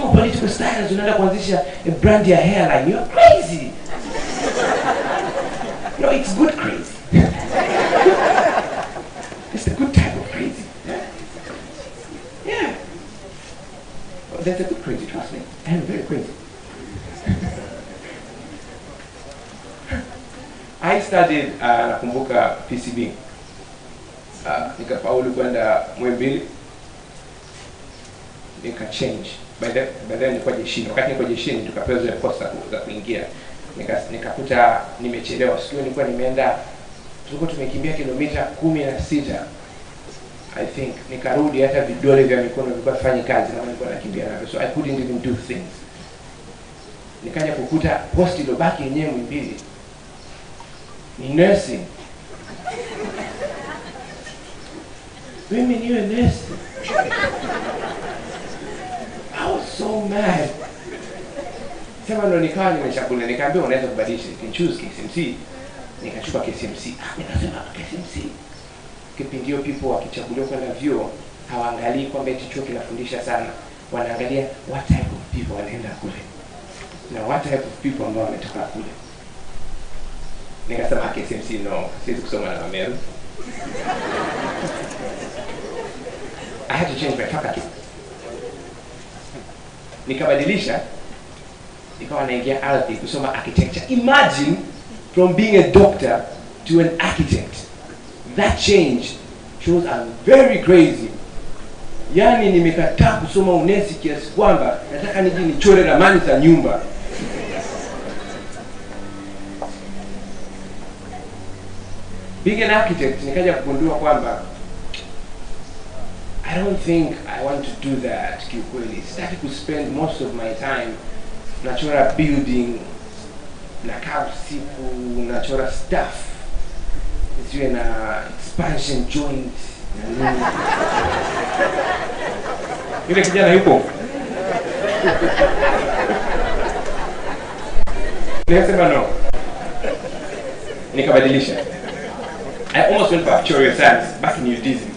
unasoma political science, unaenda kuanzisha a brand ya hairline. You're crazy. No, it's good crazy. It's a good type of crazy. Yeah. Well, that's a good crazy, trust me. I am very crazy. I studied nakumbuka PCB. Nikafaulu kwenda Muhimbili. Nika change. By then nilikuwa jeshini. Wakati nilikuwa jeshini tukapewa zile posta za kuingia. Nikakuta nimechelewa. Siku nilikuwa nimeenda, tulikuwa tumekimbia kilomita 16. I think nikarudi hata vidole vya mikono vilikuwa fanya kazi kama nilikuwa nakimbia navyo. So I couldn't even do things. Nikaja kukuta posti ilobaki yenyewe Muhimbili ni nursing. Mimi niwe nurse. I was so mad. Sema ndo nikawa nimechagula, nikaambia unaweza kubadilisha, you can choose KCMC. Nikachukua KCMC. Nikasema KCMC. Kipindi hiyo people wakichaguliwa kwenda vyuo hawaangalii kwamba eti chuo kinafundisha sana. Wanaangalia what type of people wanaenda kule. Na what type of people ambao wametoka kule. Nikasema KCMC no, siwezi kusoma na Meru. I had to change my faculty. Nikabadilisha, nikawa naingia ardhi kusoma architecture. Imagine from being a doctor to an architect. That change shows I'm very crazy. Yani nimekataa kusoma unesi kiasi kwamba nataka nije nichore ramani za nyumba. Being an architect, nikaja kugundua kwamba I don't think I want to do that kiukweli. Sitaki to spend most of my time nachora building, nakaa usiku, nachora stuff. Isiwe na expansion joint. Yule kijana yupo. Nikasema no. Nikabadilisha. I almost went for actuarial science back in UDSM.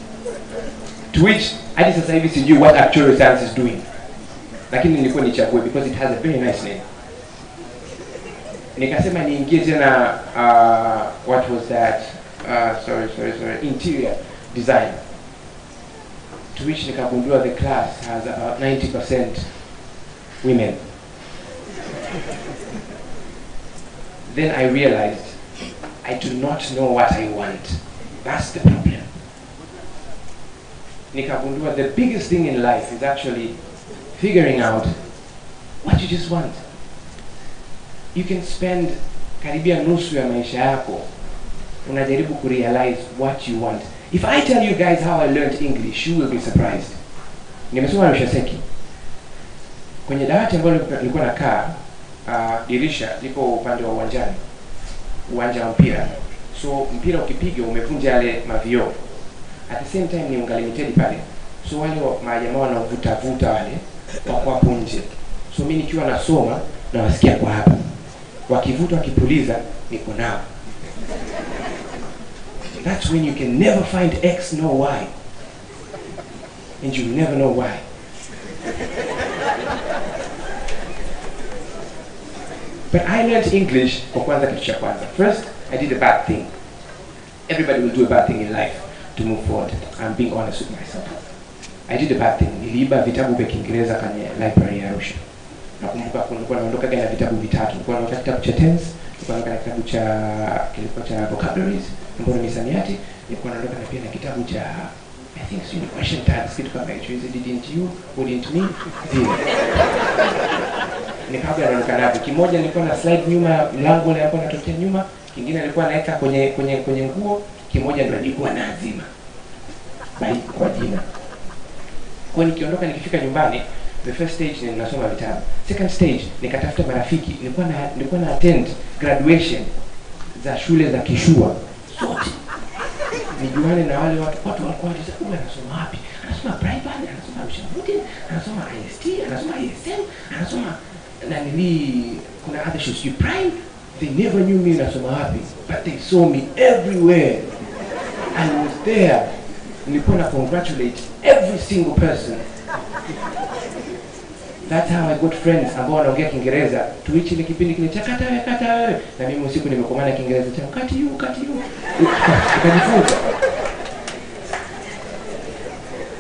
To which I did sasa hivi what actuarial science is doing. Lakini nilikuwa nichague because it has a very nice name. Nikasema niingie tena what was that? Sorry. Interior design. To which nikagundua the class has about 90% women. Then I realized I do not know what I want. That's the problem. Nikagundua the biggest thing in life is actually figuring out what you just want. You can spend karibia nusu ya maisha yako unajaribu kurealize what you want. If I tell you guys how I learned English, you will be surprised. Nimesoma Rushaseki. Kwenye dawati ambalo nilikuwa nakaa, dirisha liko upande wa uwanjani. Uwanja wa mpira. So mpira ukipiga umevunja yale mavio. At the same time ni ungalimited pale. So wale majamaa wanavuta wale wako hapo nje. So mimi nikiwa nasoma na wasikia kwa hapa. Wakivuta wakipuliza niko nao. That's when you can never find X nor Y. And you never know why. But I learned English kwa kwanza kitu cha kwanza. First, I did a bad thing. Everybody will do a bad thing in life to move forward. I'm being honest with myself. I did a bad thing. Niliiba vitabu vya Kiingereza kwenye library ya Arusha. Nakumbuka kulikuwa naondoka na vitabu vitatu. Kulikuwa na kitabu cha tense, kulikuwa na kitabu cha vocabularies, ambapo ni misamiati, nilikuwa naondoka na pia na kitabu cha I think it's question tags kitu kama hicho. Didn't you? Wouldn't me? Nikabla naondoka napo. Kimoja nilikuwa na slide nyuma mlango ule hapo natokea nyuma, kingine nilikuwa naweka kwenye nguo, kimoja ndio nilikuwa na azima. Kwa jina. Kwa nikiondoka nikifika nyumbani, the first stage ni nasoma vitabu. Second stage nikatafuta marafiki. Nilikuwa na attend graduation za shule za kishua sote. Nijuane na wale watu walikuwa wanasema anasoma wapi? Anasoma private, anasoma Ushavuti, anasoma IST, anasoma ISM, anasoma na kuna other shows you prime. They never knew me nasoma wapi, but they saw me everywhere. I was there. Nilikuwa na congratulate every single person. That's how I got friends ambao wanaongea Kiingereza. Tuichi ile kipindi kile cha kata wewe. Na mimi usiku nimekomana Kiingereza cha kati you. Nikajifunza.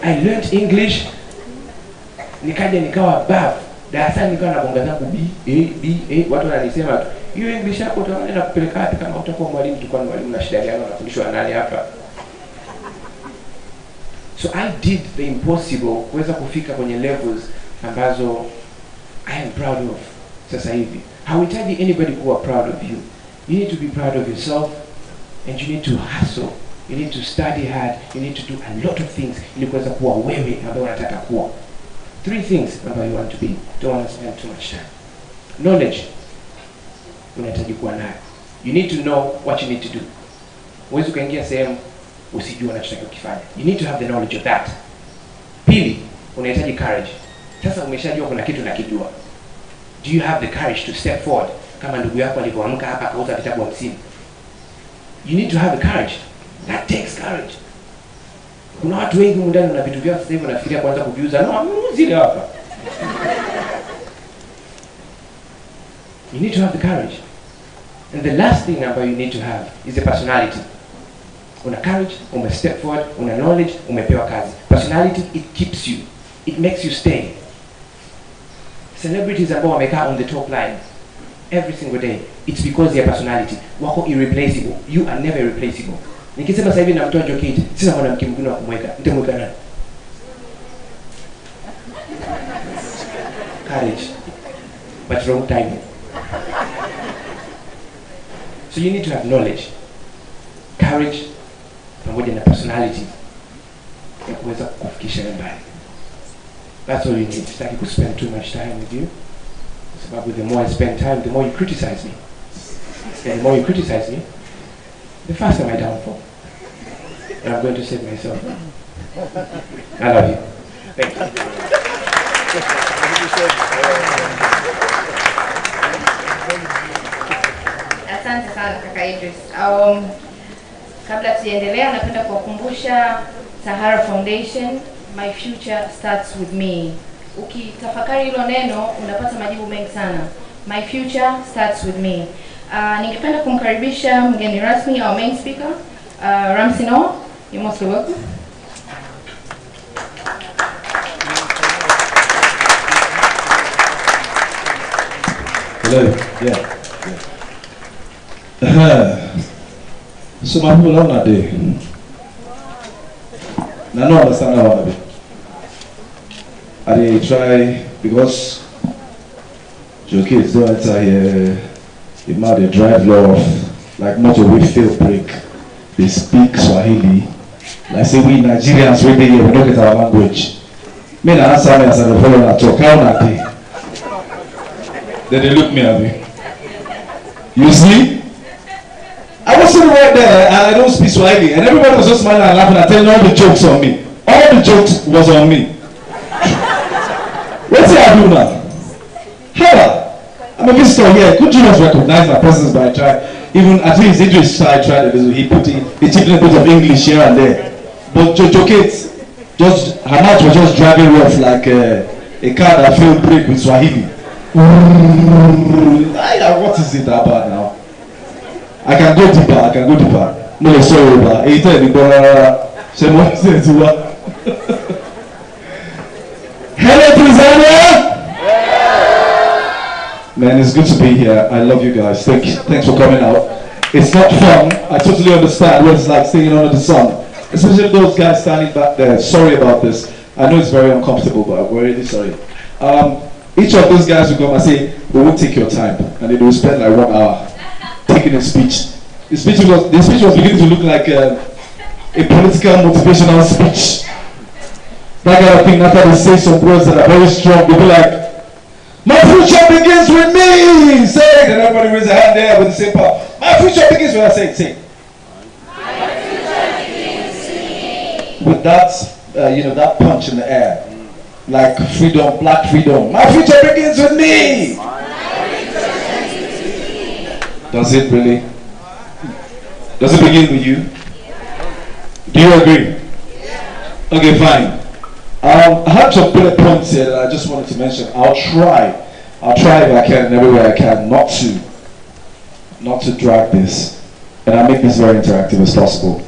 I learned English. Nikaja nikawa above. Darasani nikawa nabonga zangu B, watu wananisema tu, hiyo English yako utaenda kupeleka wapi kama utakuwa mwalimu? Tulikuwa ni mwalimu na shida gani unafundishwa nani hapa? So I did the impossible kuweza kufika kwenye levels ambazo I am proud of sasa hivi. Hauhitaji anybody kuwa proud of you. You need to be proud of yourself, and you need to hustle. You need to study hard. You need to do a lot of things ili kuweza kuwa wewe ambaye unataka kuwa. 3 things ambayo you want to be. Don't want to spend too much time. Knowledge. Unahitaji kuwa nayo. You need to know what you need to do. Huwezi ukaingia sehemu usijue unachotakiwa kufanya. You need to have the knowledge of that. Pili, unahitaji courage. Sasa umeshajua kuna kitu nakijua. Do you have the courage to step forward? Kama ndugu yako alivyoamka hapa akauza vitabu 50. You need to have the courage. That takes courage. Kuna watu wengi ndani na vitu vyao sasa hivi wanafikiria kwanza kuviuza. No, zile hapa. You need to have the courage. And the last thing you need to have is a personality. Una courage, ume step forward, una knowledge, umepewa kazi. Personality, it keeps you. It makes you stay. Celebrities ambao wamekaa on the top line every single day, it's because their personality. Wako irreplaceable. You are never irreplaceable. Nikisema sasa hivi namtoa Jokate, sina mwanamke mwingine wa kumweka. Nitamweka nani? Courage. But wrong timing. So you need to have knowledge, courage, pamoja na personality ya kuweza kufikisha mbali. That's all you need. Sitaki to spend too much time with you. Sababu the more I spend time, the more you criticize me. And the more you criticize me, the faster my downfall. And I'm going to save myself. I love you. Thank you. Asante sana kaka Idris. Kabla tuendelea, napenda kuwakumbusha Sahara Foundation, my future starts with me. Ukitafakari hilo neno unapata majibu mengi sana. My future starts with me. Ningependa kumkaribisha mgeni rasmi, our main speaker, Ramsino. You're most welcome. Hello. Yeah. So my people are not there. I don't understand how I try because your kids don't enter here. It might they drive off like motorway fail break. They speak Swahili. Like say we Nigerians we here we don't get our language. Me na answer me as I follow na talk how na dey. Then they look me at me. You see? I was sitting right there and I don't speak Swahili and everybody was just smiling and laughing and telling all the jokes on me. All the jokes was on me. What's it I do now? How? I'm a visitor here. Could you not recognize my presence by try? Even at least Idris tried it. He chipped in a bit of English here and there. But Jokate, just her mouth was just driving rough like a car that failed brake with Swahili. What is it about now? I can go deeper. No, sorry, but hello, Tanzania! Man, it's good to be here. I love you guys. Thanks for coming out. It's not fun. I totally understand what it's like singing under the sun. Especially those guys standing back there. Sorry about this. I know it's very uncomfortable, but we're really sorry. Each of those guys will come and say, we won't take your time. And they will spend like 1 hour taking a speech. The speech was beginning to look like a political motivational speech. That kind of thing, after they say some words that are very strong, they'll be like, my future begins with me! Say it! And everybody raise their hand there with the same power. My future begins when I say it. Say it. My future begins with me. With that, that punch in the air. Like freedom, black freedom. My future begins with me! My future begins with me. Does it really? Does it begin with you? Do you agree? Okay, fine. I have some bullet points here that I just wanted to mention. I'll try if I can, everywhere I can, not to drag this, and I'll make this very interactive as possible.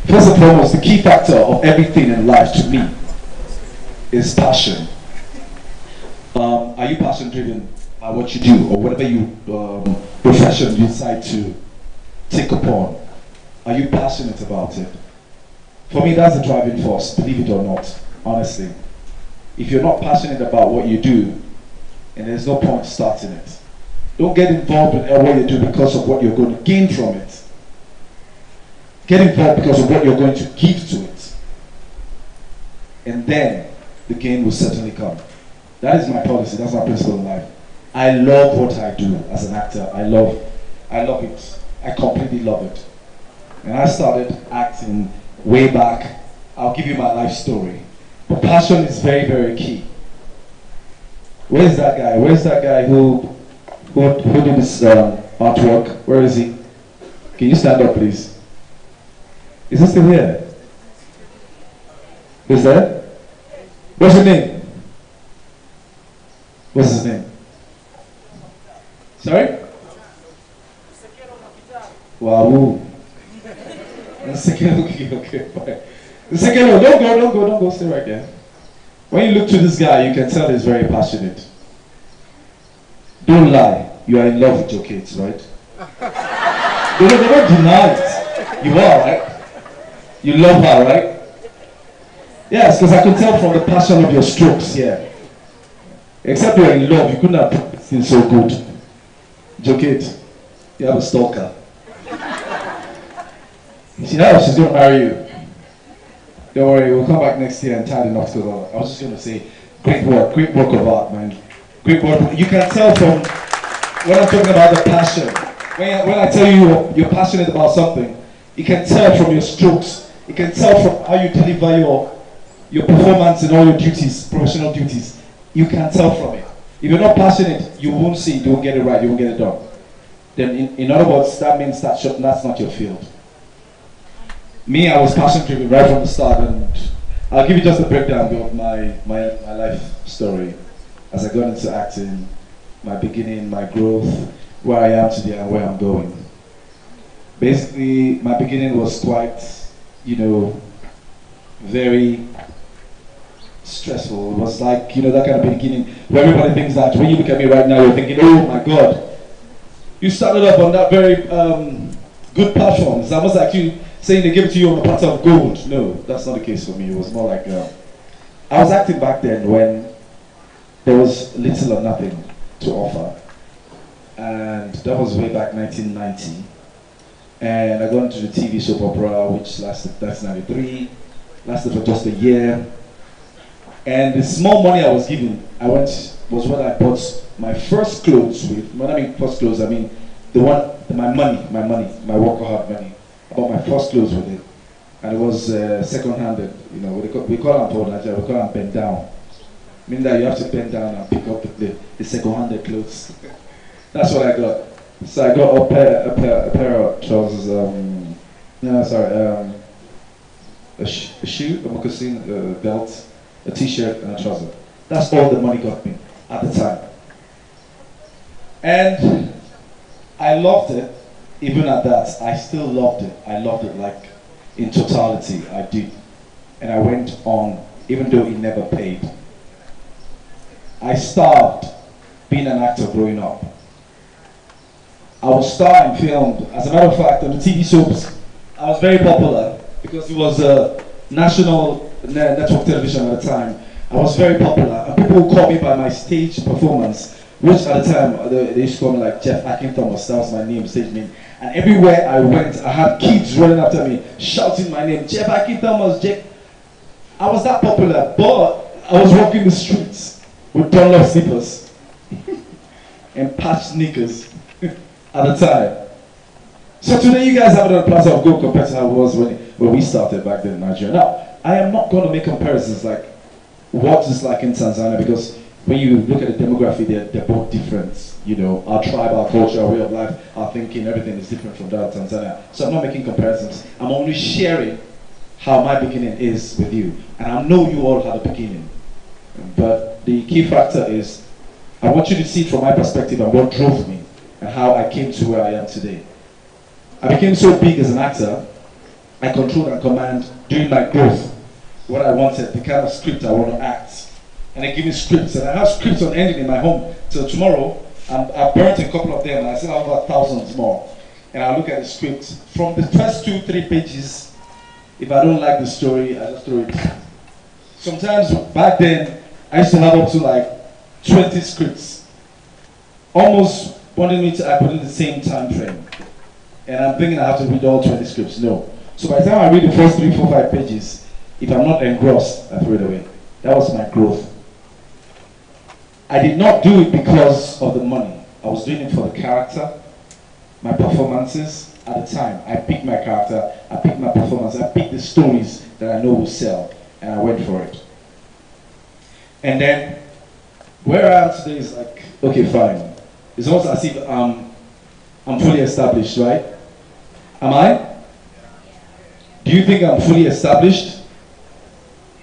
First and foremost, the key factor of everything in life to me is passion. Are you passion driven by what you do, or whatever profession you decide to take upon? Are you passionate about it? For me, that's the driving force, believe it or not, honestly. If you're not passionate about what you do, and there's no point starting it. Don't get involved in what you do because of what you're going to gain from it. Get involved because of what you're going to give to it. And then the gain will certainly come. That is my policy, that's my principle in life. I love what I do as an actor. I love it. I completely love it. And I started acting way back. I'll give you my life story. But passion is very, very key. Where's that guy? Where's that guy who did this artwork? Where is he? Can you stand up, please? Is he still here? Who's that? What's his name? What's his name? Sorry? Wow. Okay, fine. Don't go, stay right there. When you look to this guy, you can tell he's very passionate. Don't lie, you are in love with your kids, right? They don't deny it. You are, right? You love her, right? Yes, because I can tell from the passion of your strokes here. Except you're in love, you couldn't have put this thing so good. Jokate, you have a stalker. See now she's going to marry you. Don't worry, we'll come back next year and tie the knots to her. I was just going to say, great work of art, man. Great work. You can tell from when I'm talking about the passion. When I tell you you're passionate about something, you can tell from your strokes. You can tell from how you deliver your performance and all your duties, professional duties. You can tell from it. If you're not passionate, you won't see it, you won't get it right, you won't get it done. Then in other words, that means that's not your field. Me, I was passion driven right from the start, and I'll give you just a breakdown of my life story as I got into acting, my beginning, my growth, where I am today and where I'm going. Basically, my beginning was quite, very stressful. It was like, that kind of beginning where everybody thinks that when you look at me right now, you're thinking, oh my God, you started up on that very good platform. It's almost like you saying they give it to you on a platter of gold. No, that's not the case for me. It was more like, I was acting back then when there was little or nothing to offer. And that was way back 1990. And I got into the TV soap opera, which lasted, that's 93, lasted for just a year. And the small money I was given, was what I bought my first clothes with. When I mean first clothes, I mean my work hard money. I bought my first clothes with it. And it was second-handed, we call them Nigeria, we call them bend down. Meaning that you have to bend down and pick up the second-handed clothes. That's what I got. So I got a pair of trousers, a shoe, a moccasin, a belt, a t-shirt, and a trouser. That's all the money got me at the time. And I loved it. Even at that, I still loved it. I loved it like in totality, I did. And I went on, even though it never paid. I starved being an actor growing up. I was starring filmed. As a matter of fact, on the TV soaps, I was very popular because it was a national network television at the time. I was very popular, and people would call me by my stage performance, which at the time they used to call me like Jeff Akin Thomas. That was my name, stage name. And everywhere I went, I had kids running after me, shouting my name, Jeff Akin Thomas, Jeff. I was that popular, but I was walking the streets with Dunlop slippers and patched sneakers at the time. So today you guys have it on a platter of gold compared to how it was when we started back then in Nigeria. Now, I am not going to make comparisons like what it's like in Tanzania, because when you look at the demography, they're both different. Our tribe, our culture, our way of life, our thinking, everything is different from that of Tanzania. So I'm not making comparisons. I'm only sharing how my beginning is with you. And I know you all had a beginning. But the key factor is, I want you to see it from my perspective and what drove me and how I came to where I am today. I became so big as an actor, I controlled and command during my growth what I wanted, the kind of script I want to act. And they give me scripts, and I have scripts on ending in my home till tomorrow. I've burnt a couple of them, and I still have about thousands more. And I'll look at the script. From the first 2-3 pages, if I don't like the story, I just throw it. Sometimes back then, I used to have up to like 20 scripts, almost wanting me to act within the same time frame. And I'm thinking I have to read all 20 scripts. No. So by the time I read the first 3, 4, 5 pages, if I'm not engrossed, I throw it away. That was my growth. I did not do it because of the money. I was doing it for the character, my performances. At the time, I picked my character, I picked my performance, I picked the stories that I know will sell, and I went for it. And then, where I am today is like, okay, fine. It's almost as if I'm fully established, right? Am I? Do you think I'm fully established?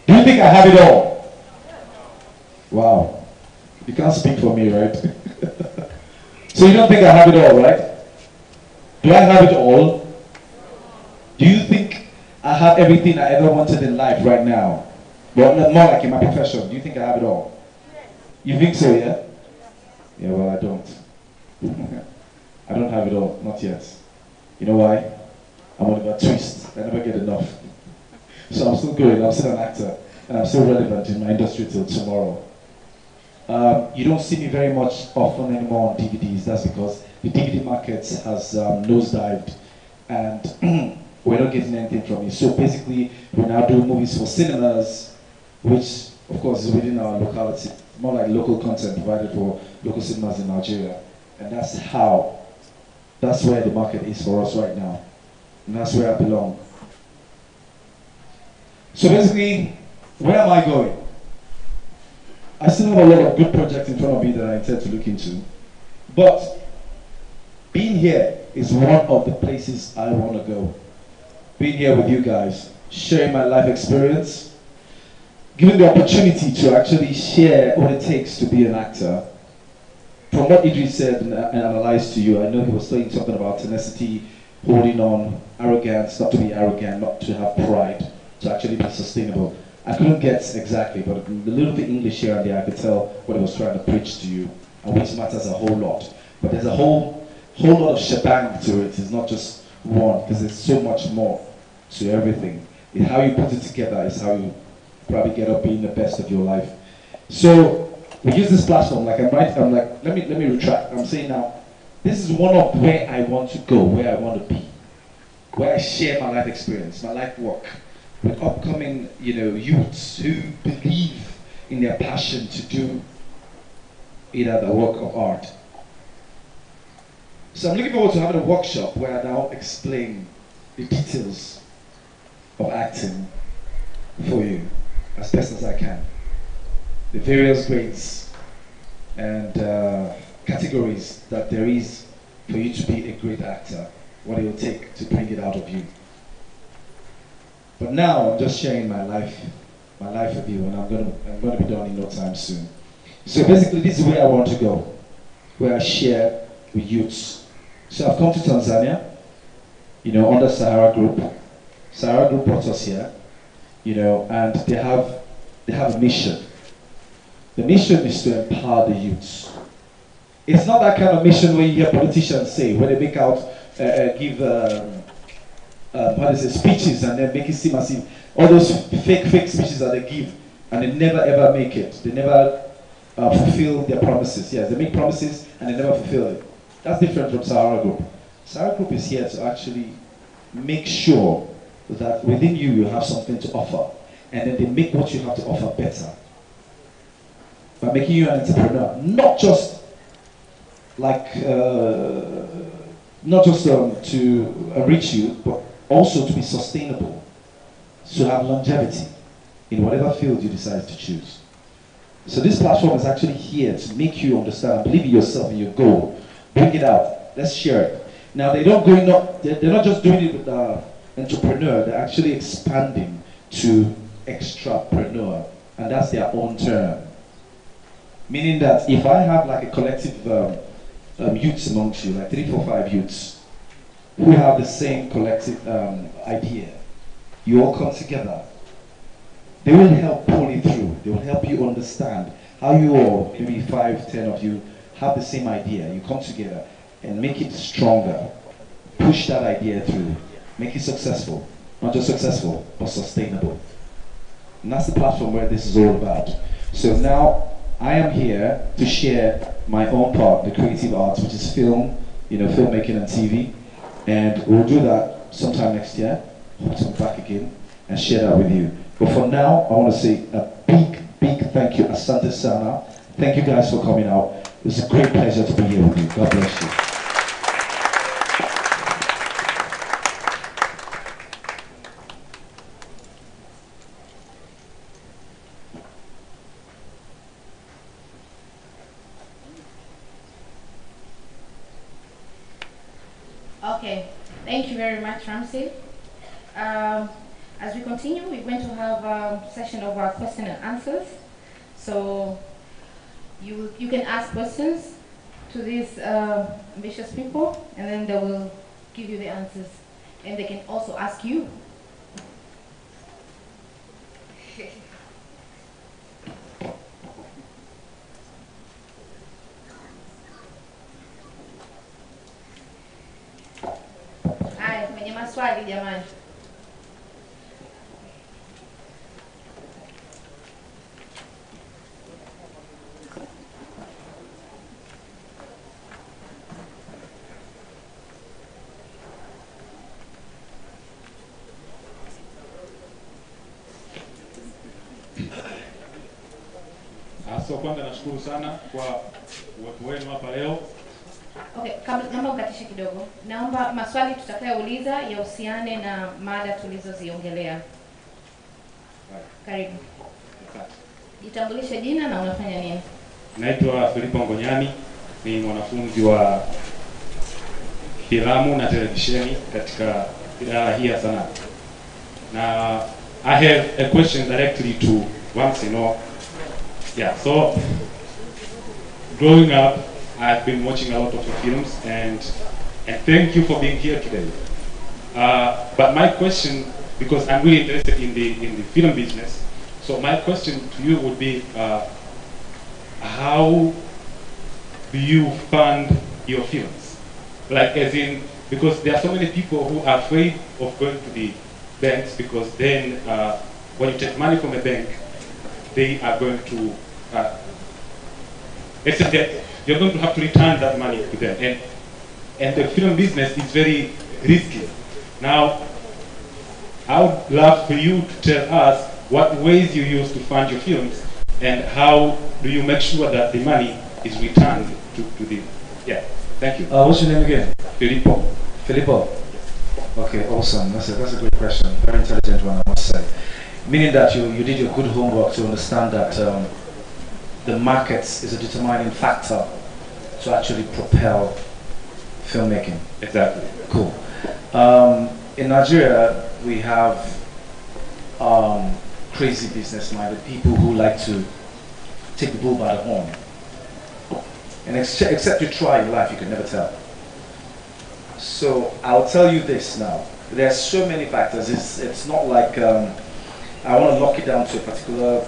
Do you think I have it all? Wow. You can't speak for me, right? So you don't think I have it all, right? Do I have it all? Do you think I have everything I ever wanted in life right now? Well, more like in my profession. Do you think I have it all? You think so, yeah? Yeah, well, I don't. I don't have it all, not yet. You know why? I'm on a twist. I never get enough. So I'm still going, I'm still an actor, and I'm still relevant in my industry till tomorrow. You don't see me very much often anymore on DVDs. That's because the DVD market has nosedived, and we're not getting anything from it. So basically, we now do movies for cinemas, which of course is within our locality, more like local content provided for local cinemas in Nigeria. And that's where the market is for us right now. And that's where I belong. So basically, where am I going? I still have a lot of good projects in front of me that I intend to look into. But being here is one of the places I want to go. Being here with you guys, sharing my life experience, given the opportunity to actually share what it takes to be an actor. From what Idris said and analyzed to you, I know he was saying something about tenacity, holding on, arrogance, not to be arrogant, not to have pride, to actually be sustainable. I couldn't get exactly, but the little bit English here and there, I could tell what he was trying to preach to you, and which matters a whole lot. But there's a whole lot of shebang to it. It's not just one, because there's so much more to everything. It's how you put it together is how you probably get up being the best of your life. So we use this platform, like let me retract. I'm saying now, this is one of where I want to go, where I want to be, where I share my life experience, my life work, with upcoming, youths who believe in their passion to do either the work of art. So I'm looking forward to having a workshop where I now explain the details of acting for you as best as I can. The various grades and categories that there is for you to be a great actor, what it will take to bring it out of you. But now I'm just sharing my life with you, and I'm going to be done in no time soon. So basically, this is where I want to go, where I share with youths. So I've come to Tanzania, under Sahara Group. Sahara Group brought us here, and they have a mission. The mission is to empower the youths. It's not that kind of mission where you hear politicians say, when they make out, give speeches and then make it seem as if all those fake speeches that they give and they never ever make it. They never fulfill their promises. Yes, they make promises and they never fulfill it. That's different from Sahara Group. Sahara Group is here to actually make sure that within you have something to offer, and then they make what you have to offer better by making you an entrepreneur, not just to enrich you, but also to be sustainable, to have longevity in whatever field you decide to choose. So this platform is actually here to make you understand, believe in yourself and your goal, bring it out, let's share it. Now they're not just doing it with entrepreneur, they're actually expanding to extrapreneur, and that's their own term. Meaning that if I have like a collective youths amongst you, like 3, 4, 5 youths, who have the same collective idea, you all come together, they will help pull it through. They will help you understand how you all, maybe 5, 10 of you, have the same idea. You come together and make it stronger. Push that idea through. Make it successful. Not just successful, but sustainable. And that's the platform where this is all about. So now, I am here to share my own part, the creative arts, which is film, filmmaking and TV. And we'll do that sometime next year. Hope to be back again and share that with you. But for now, I want to say a big thank you, Asante Sana. Thank you guys for coming out. It was a great pleasure to be here with you. God bless you. Okay, thank you very much, Ramsey. As we continue, we're going to have a session of our question and answers. So you can ask questions to these ambitious people, and then they will give you the answers. And they can also ask you. Haya, mwenye maswali jamani. So kwanza nashukuru sana kwa uwepo wenu hapa leo. Okay, kabla naomba ukatishe kidogo. Naomba maswali tutakayouliza yahusiane na mada tulizoziongelea. Karibu. Jitambulishe jina na unafanya nini? Naitwa Filipo Ngonyani, ni mwanafunzi wa filamu na televisheni katika idara hii ya sanaa. Na I have a question directly to Ramsey. Yeah, so growing up, I've been watching a lot of your films, and thank you for being here today. But my question, because I'm really interested in the film business, so my question to you would be, how do you fund your films? Like, as in, because there are so many people who are afraid of going to the banks, because then when you take money from a bank, they are going to, you're going to have to return that money to them. And the film business is very risky. Now, I would love for you to tell us what ways you use to fund your films, and how do you make sure that the money is returned to the, yeah, thank you. What's your name again? Filippo. Filippo? Okay, awesome. That's a great question. Very intelligent one, I must say. Meaning that you did your good homework to understand that the markets is a determining factor to actually propel filmmaking. Exactly. Cool. In Nigeria, we have crazy business-minded people who like to take the bull by the horn. And except you try in life, you can never tell. So I'll tell you this now. There are so many factors. It's not like I want to lock it down to a particular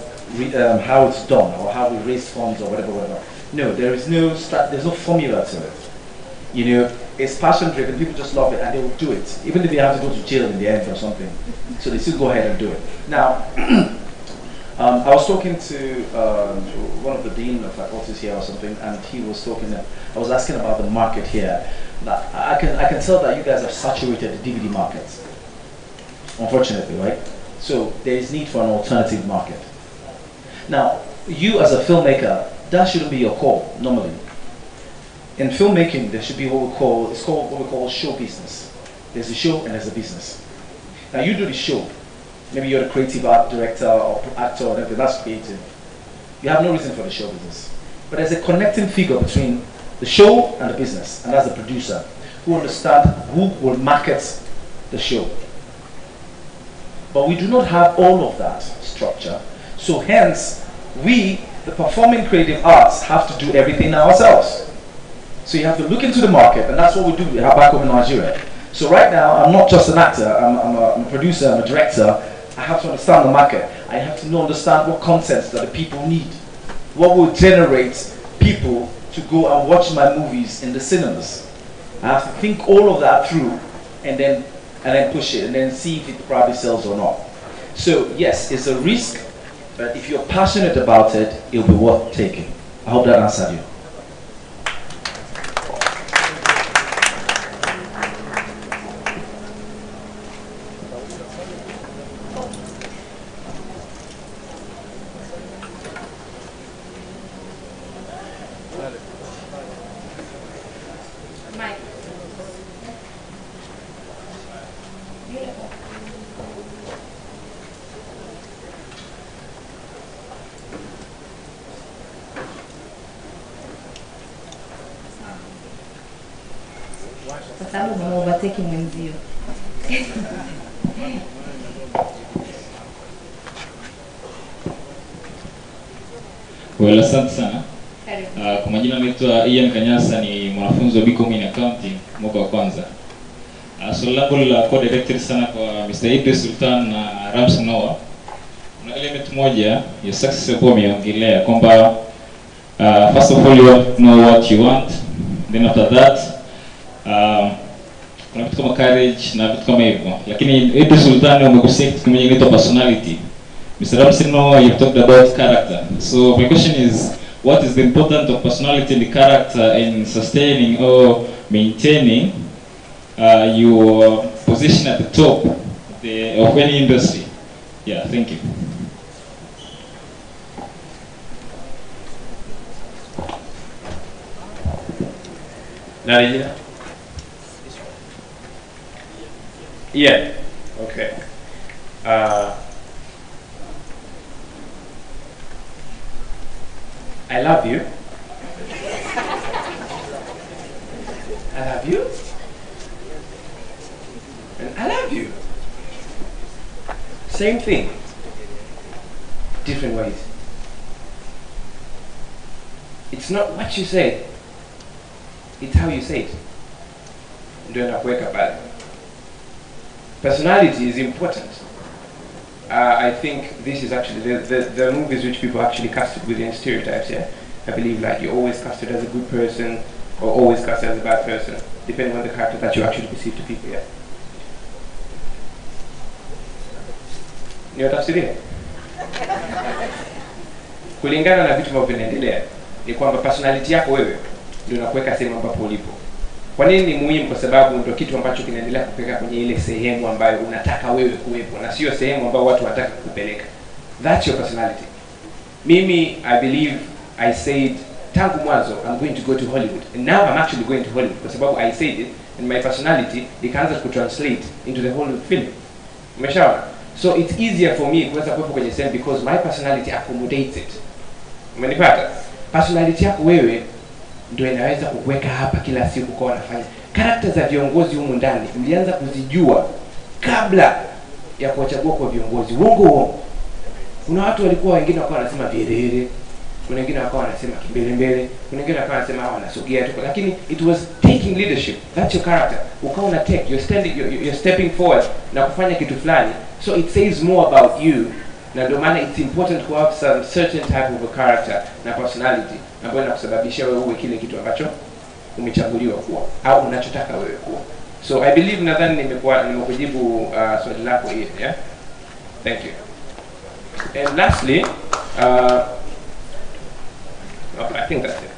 how it's done or how we raise funds or whatever. No, there's no formula to it. You know, it's passion driven. People just love it and they will do it, even if they have to go to jail in the end or something. So they still go ahead and do it. Now, I was talking to one of the dean of faculties here or something, and he was talking. I was asking about the market here. I can tell that you guys have saturated the DVD market, unfortunately, right? So there is need for an alternative market. Now, you as a filmmaker, that shouldn't be your call normally. In filmmaking, there should be what we call show business. There's a show and there's a business. Now you do the show. Maybe you're the creative art director or actor or whatever, that's creative. You have no reason for the show business. But there's a connecting figure between the show and the business, and that's the producer, who understands who will market the show. But we do not have all of that structure. So hence, we, the performing creative arts, have to do everything ourselves. So you have to look into the market, and that's what we do back home in Nigeria. So right now, I'm not just an actor, I'm a producer, I'm a director. I have to understand the market. I have to understand what contents that the people need. What will generate people to go and watch my movies in the cinemas. I have to think all of that through and then push it and then see if it probably sells or not. So yes, it's a risk, but if you're passionate about it, it'll be worth taking. I hope that answered you. Mike. Beautiful. Kwa sababu umeovertake mwenzio. Well, asante sana. Karibu. Kwa majina naitwa Ian Kanyasa, ni mwanafunzi wa BCom in accounting mwaka wa kwanza. Swali langu la co-directed sana kwa Mr. Idris Sultan na Ramsey Noah. Kuna element moja ya success ambayo ameongelea kwamba first of all you want to know what you want, then after that kuna vitu kama courage na vitu kama hivyo. Lakini Idris Sultan amegusia kitu kimoja inaitwa personality. Mr. Ramsey Noah, you've talked about character. So my question is, what is the importance of personality and the character in sustaining or maintaining your position at the top of any industry? Yeah, thank you. Nadia? Yeah, okay. I love you. I love you. And I love you. Same thing. Different ways. It's not what you say. It's how you say it. Ndio nakuweka pale. Personality is important. I think this is actually the movies which people actually casted within stereotypes. Yeah, I believe like you're always casted as a good person or always casted as a bad person, depending on the character that you actually perceive to people. Yeah. Niwatafsirie kulingana na vitu ambavyo vinaendelea ni kwamba personality yako wewe ndio inakuweka sehemu ambapo ulipo. Kwa nini ni muhimu? Kwa sababu ndio kitu ambacho kinaendelea kupeleka kwenye ile sehemu ambayo unataka wewe kuwepo na sio sehemu ambayo watu wanataka kukupeleka. That's your personality. Mimi, I believe I said tangu mwanzo I'm going to go to Hollywood, and now I'm actually going to Hollywood kwa sababu I said it and my personality ikaanza kutranslate into the whole film. Umeshaona? So it's easier for me kuweza kuwepo kwenye sehemu because my personality accommodates it. Umenipata? Personality yako wewe ndio inaweza kukuweka hapa kila siku kwa wanafanya. Character za viongozi humu ndani mlianza kuzijua kabla ya kuwachagua kwa viongozi. Uongo. Kuna watu walikuwa wengine wakawa wanasema vierere, kuna wengine wakawa wanasema kimbelembele, kuna wengine wakawa wanasema wanasogea tu, lakini it was taking leadership. That's your character. Ukawa una take, you're stepping forward na kufanya kitu fulani. So it says more about you. Na ndio maana it's important to have some certain type of a character na personality ambayo inakusababisha wewe uwe kile kitu ambacho umechaguliwa kuwa au unachotaka wewe kuwa. So I believe nadhani nimekujibu swali lako hili, yeah? Thank you. And lastly, okay, I think that's it.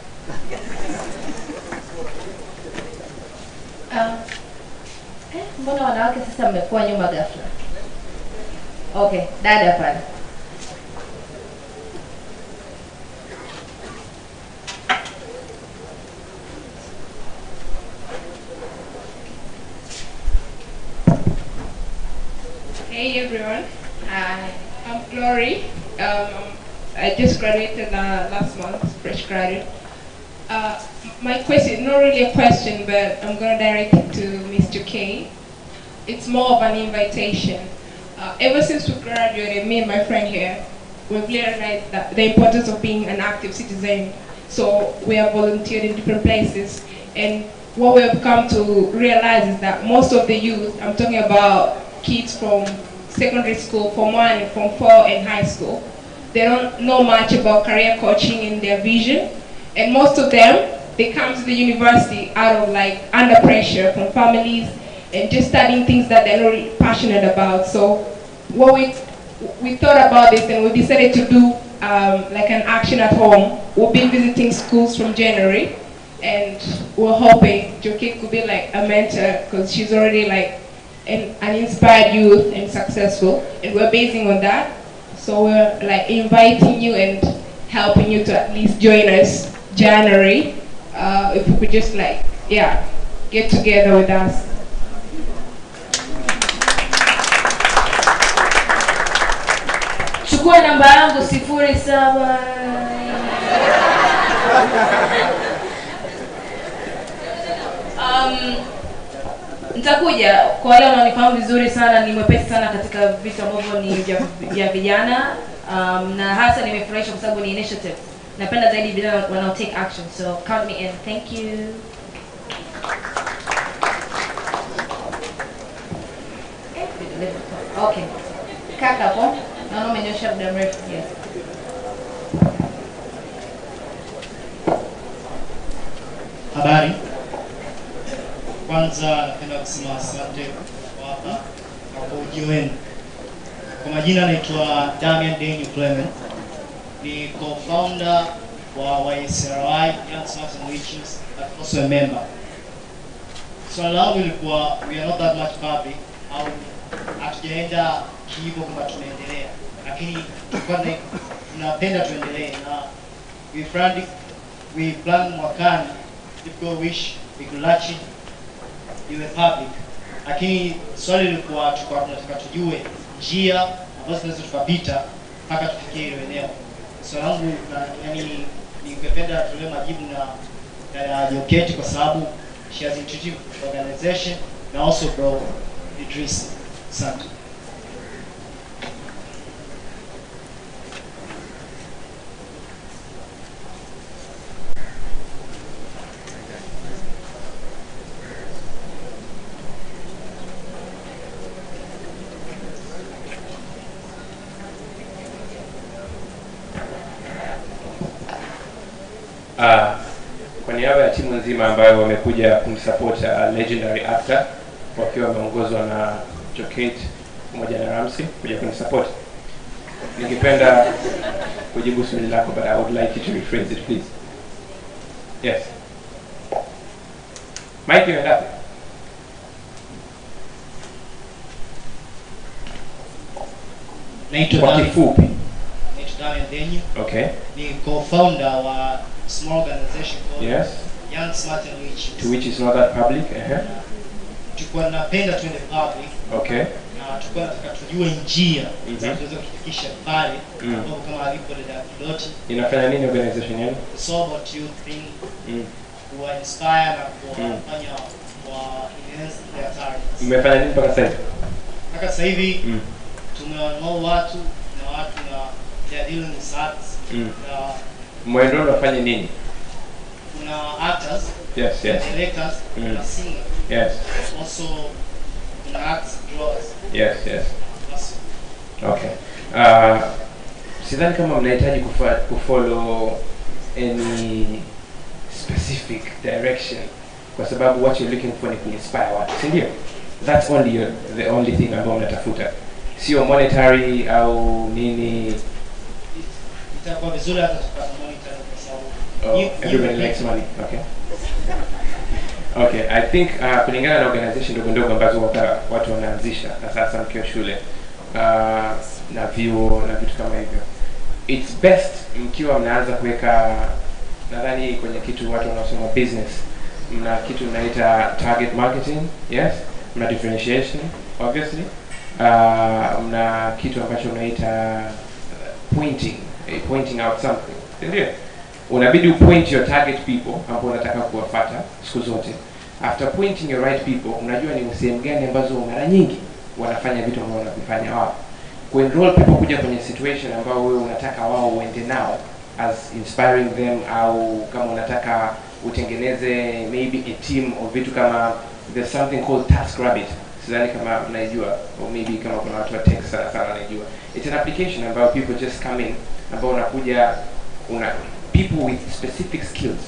Mbona wanawake sasa mmekuwa nyuma ghafla? Okay, dada pale. Hey everyone, I'm Glory. I just graduated last month, fresh graduate. My question, not really a question, but I'm going to direct it to Mr. K. It's more of an invitation. Ever since we graduated, me and my friend here, we've realized that the importance of being an active citizen. So we have volunteered in different places, and what we have come to realize is that most of the youth, I'm talking about kids from secondary school, Form 1 and Form 4 and high school, they don't know much about career coaching in their vision, and most of them, they come to the university out of like under pressure from families and just studying things that they're not really passionate about. So what we thought about this, and we decided to do like an action at home. We've been visiting schools from January, and we're hoping Joke could be like a mentor, because she's already like an inspired youth and successful, and we're basing on that. So we're like inviting you and helping you to at least join us January, if we could just like, yeah, get together with us. Chukua namba yangu 07. Nitakuja kwa wale wanaonifahamu vizuri sana, ni mwepesi sana katika vitu ambavyo ni vya vijana, na hasa nimefurahisha kwa sababu ni initiative. Napenda zaidi vijana wanao take action, so count me in. Thank you. Okay. Kaka hapo, naona umenyosha muda mrefu. Yes. Habari. Kwanza napenda kusema asante kwa hapa na kwa ujio wenu. Kwa majina naitwa Damian Daniel Clement. Ni co-founder wa YSRI, Young Smarts and Witches, but also a member. Swali langu ilikuwa, we are not that much public, au hatujaenda hivyo kama tunaendelea, lakini tunapenda tuendelee, na we plan mwakani, if God wish, we could launch it iwe public. Lakini swali lilikuwa tunataka tujue njia ambazo tunaweza tukapita mpaka tufikie ile eneo. Swali langu yani ningependa tuwe majibu na Joketi, kwa sababu she has intuitive organization, na also bro Idris. Asante. Kwa niaba ya timu nzima ambayo wamekuja kumsupport legendary actor, wakiwa wameongozwa na Jokate pamoja na Ramsey kuja kunisupport, ningependa kujibu swali lako, but I would like you to rephrase it, please. Yes. Mike, you got it. Naitwa Damian Daniel. Okay. Ni co-founder wa small organization called Young Smarts and Witches. To which is not that public. Tulikuwa napenda tuende public. Okay. Na tulikuwa nataka tujue njia za kuweza kufikisha pale ambapo kama alipo dada Piloti. Inafanya nini organization yenu? It's all about youth thing. Kuwa inspire na kuwafanya wa enhance their talents. Mmefanya nini mpaka sasa hivi? Mpaka sasa hivi tumewanua watu na jadili ni arts. Mwendo unafanya nini? Kuna actors, yes, directors, na singers. Yes. Also kuna acts, drawers. Yes. Okay. Sidhani kama mnahitaji kufollow any specific direction, kwa sababu what you're looking for ni kuinspire watu, si ndio? That's the only thing ambayo mnatafuta. Sio monetary au nini. Itakuwa vizuri hata tupata monetary kwa sababu everybody likes money. Okay, I think kulingana na organization ndogo ambazo watu wanaanzisha, na sasa mkiwa shule na vyuo na vitu kama hivyo, it's best mkiwa mnaanza kuweka, nadhani kwenye kitu watu wanasoma business, mna kitu mnaita target marketing. Yes, mna differentiation obviously, mna kitu ambacho mnaita pointing out something, ndio unabidi upoint your target people ambao unataka kuwafuata siku zote. After pointing your right people, unajua ni sehemu gani ambazo mara nyingi wanafanya vitu ambavyo wanavifanya wao. Kuenroll people kuja kwenye situation ambao wewe unataka wao uende nao as inspiring them, au kama unataka utengeneze maybe a team of vitu kama there's something called TaskRabbit. Sidhani kama mnaijua, or maybe kama kuna watu wa tech sana wanaijua. It's an application ambao people just come in, ambao unakuja people with specific skills.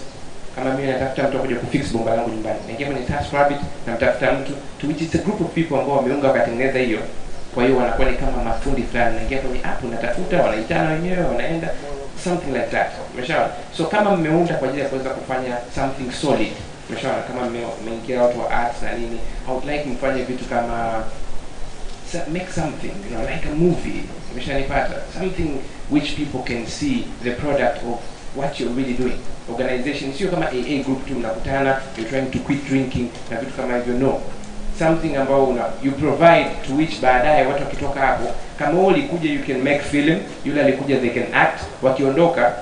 Kama mimi natafuta mtu kuja kufix bomba langu nyumbani, naingia kwenye TaskRabbit na mtafuta mtu, to which is a group of people ambao wameunga wakatengeneza hiyo. Kwa hiyo wanakuwa ni kama mafundi fulani, naingia kwenye app, natafuta, wanaitana wenyewe, wanaenda something like that. Umeshaona? So kama mmeunda kwa ajili ya kuweza kufanya something solid, umeshaona, kama mmeingia watu wa arts na nini, I would like mfanye vitu kama make something, you know, like a movie. Umeshanipata? Something which people can see the product of what you're really doing. Organization sio kama AA group tu mnakutana, you're trying to quit drinking na vitu kama hivyo, no. Something ambao you provide to which baadaye watu wakitoka hapo, kama wewe ulikuja you can make film, yule alikuja they can act, wakiondoka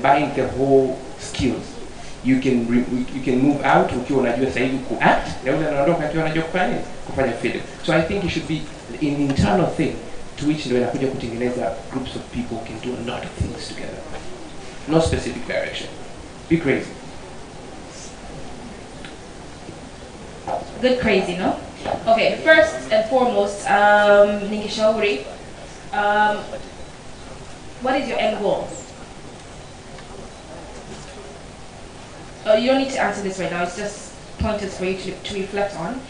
bind the whole skills. You can move out ukiwa unajua sasa hivi ku act, na yule anaondoka akiwa anajua kufanya film. So I think it should be an internal thing to which ndio inakuja kutengeneza groups of people can do a lot of things together. No specific direction. Be crazy. Good crazy, no? Okay, first and foremost, ningeshauri, what is your end goal? You don't need to answer this right now, it's just pointers for you to reflect on.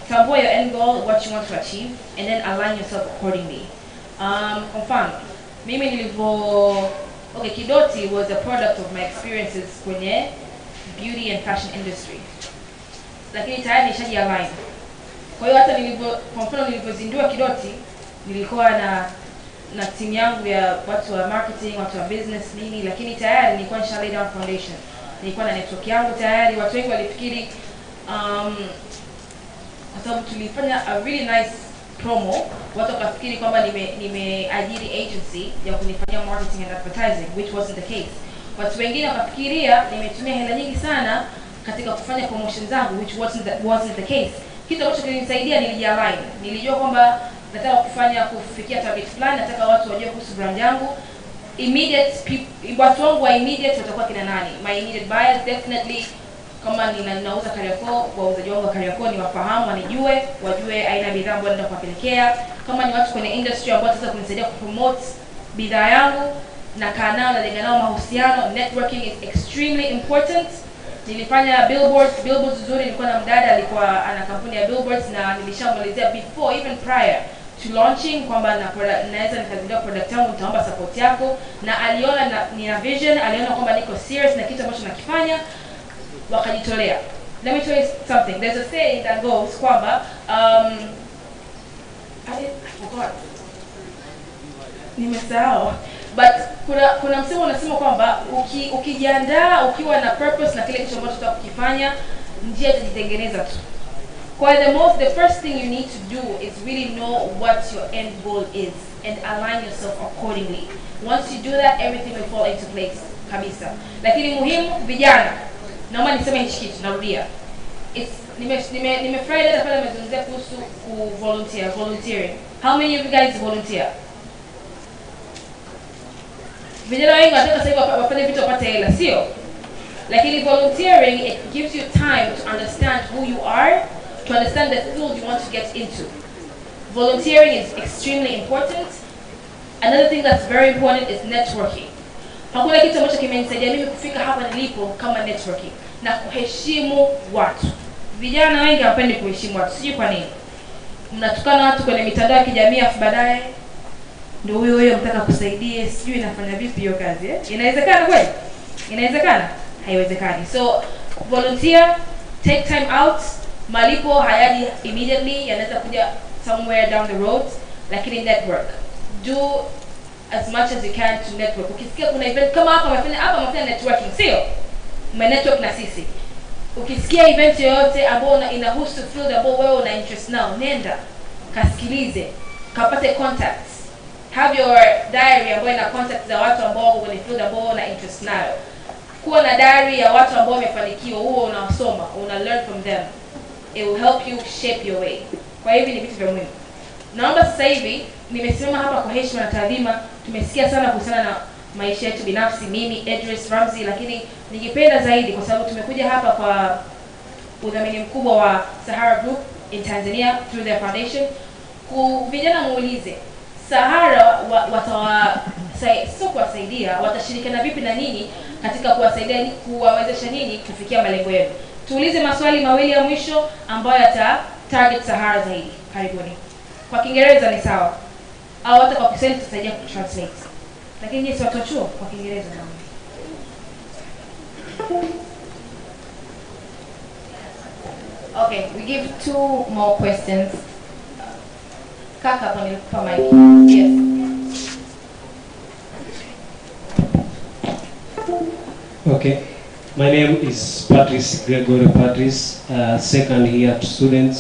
Tambua your end goal, what you want to achieve, and then align yourself accordingly. Kwa mfano, mimi okay, Kidoti was a product of my experiences kwenye beauty and fashion industry. Lakini tayari nishaji align. Kwa hiyo hata kwa mfano nilipozindua Kidoti, nilikuwa na team yangu ya watu wa marketing, watu wa business nini, lakini tayari nilikuwa nisha lay down foundation. Nilikuwa na network yangu tayari, watu wengi walifikiri kwa sababu tulifanya a really nice promo, watu wakafikiri kwamba nimeajiri agency ya kunifanyia marketing and advertising, which wasn't the case. Watu wengine wakafikiria nimetumia hela nyingi sana katika kufanya promotion zangu, which wasn't the case. Kitu ambacho kilinisaidia, nilijialign. Nilijua kwamba nataka kufikia target fulani, nataka watu wajue kuhusu brand yangu. Watu wangu wa immediate watakuwa kina nani? My immediate buyers definitely, kama ninauza Kariakoo, wauzaji wangu wa Kariakoo ni wafahamu, wanijue, wajue aina bidhaa ambayo naenda kuwapelekea. Kama ni watu kwenye industry ambao wataweza kunisaidia kupromote bidhaa yangu, na kaa nao na jenga nao mahusiano. Networking is extremely important. Nilifanya billboards nzuri. Nilikuwa na mdada alikuwa ana kampuni ya billboards, na nilishamwelezea before even prior to launching kwamba naweza nikazindua product yangu, nitaomba support yako, na aliona nina vision, aliona kwamba niko serious na kitu ambacho nakifanya, wakajitolea. Let me tell you something. There's a saying that goes kwamba I forgot. Nimesahau. But kuna msemo unasema kwamba ukijiandaa ukiwa na purpose na kile kitu ambacho unataka kukifanya, njia itajitengeneza tu. Kwa the first thing you need to do is really know what your end goal is and align yourself accordingly. Once you do that, everything will fall into place kabisa. Lakini muhimu, vijana, naomba niseme hichi kitu, narudia. Nimefurahi hata pale nimezungumzia kuhusu volunteering. How many of you guys volunteer? Vijana wengi wanataka sasa wafanye vitu wapate hela, sio? Lakini volunteering, it gives you time to understand who you are, to understand the field you want to get into. Volunteering is extremely important. Another thing that's very important is networking. Hakuna kitu ambacho kimenisaidia mimi kufika hapa nilipo kama networking na kuheshimu watu. Vijana wengi hawapendi kuheshimu watu, sijui kwa nini. Mnatukana watu kwenye mitandao ya kijamii, afu baadaye ndio huyo mtaka kusaidie, sijui inafanya vipi hiyo kazi eh? Inawezekana kweli? Inawezekana? Haiwezekani. So volunteer, take time out. Malipo hayaji immediately, yanaweza kuja somewhere down the road, lakini network. Do as much as you can to network. Ukisikia kuna event kama hapa wamefanya networking, sio? Network na sisi. Ukisikia event yoyote ambayo inahusu field ambayo wewe una interest nao, nenda kasikilize, kapate contacts. Have your diary ambayo ina contacts za watu ambao wako kwenye field ambao una interest nayo. Kuwa na diary ya watu ambao wamefanikiwa, huo unasoma, una learn from them. It will help you shape your way. Kwa hivi ni vitu vya muhimu. Naomba sasa hivi nimesimama hapa kwa heshima na taadhima. Tumesikia sana kuhusiana na maisha yetu binafsi, mimi Edris Ramzi, lakini ningependa zaidi kwa sababu tumekuja hapa kwa udhamini mkubwa wa Sahara Group in Tanzania through their foundation. Vijana muulize Sahara sio kuwasaidia, watashirikiana vipi na nini katika kuwawezesha nini kufikia malengo yenu. Tuulize maswali mawili ya mwisho ambayo yata target Sahara zaidi. Karibuni. Kwa Kiingereza ni sawa au hata kwa Kiswahili tutasaidia translate. Lakini nyinyi si watu wa chuo, kwa Kiingereza na Okay, we give 2 more questions. Kaka hapo nilikupa mic. Yes. Okay. My name is Patrice Gregory Patrice, second year student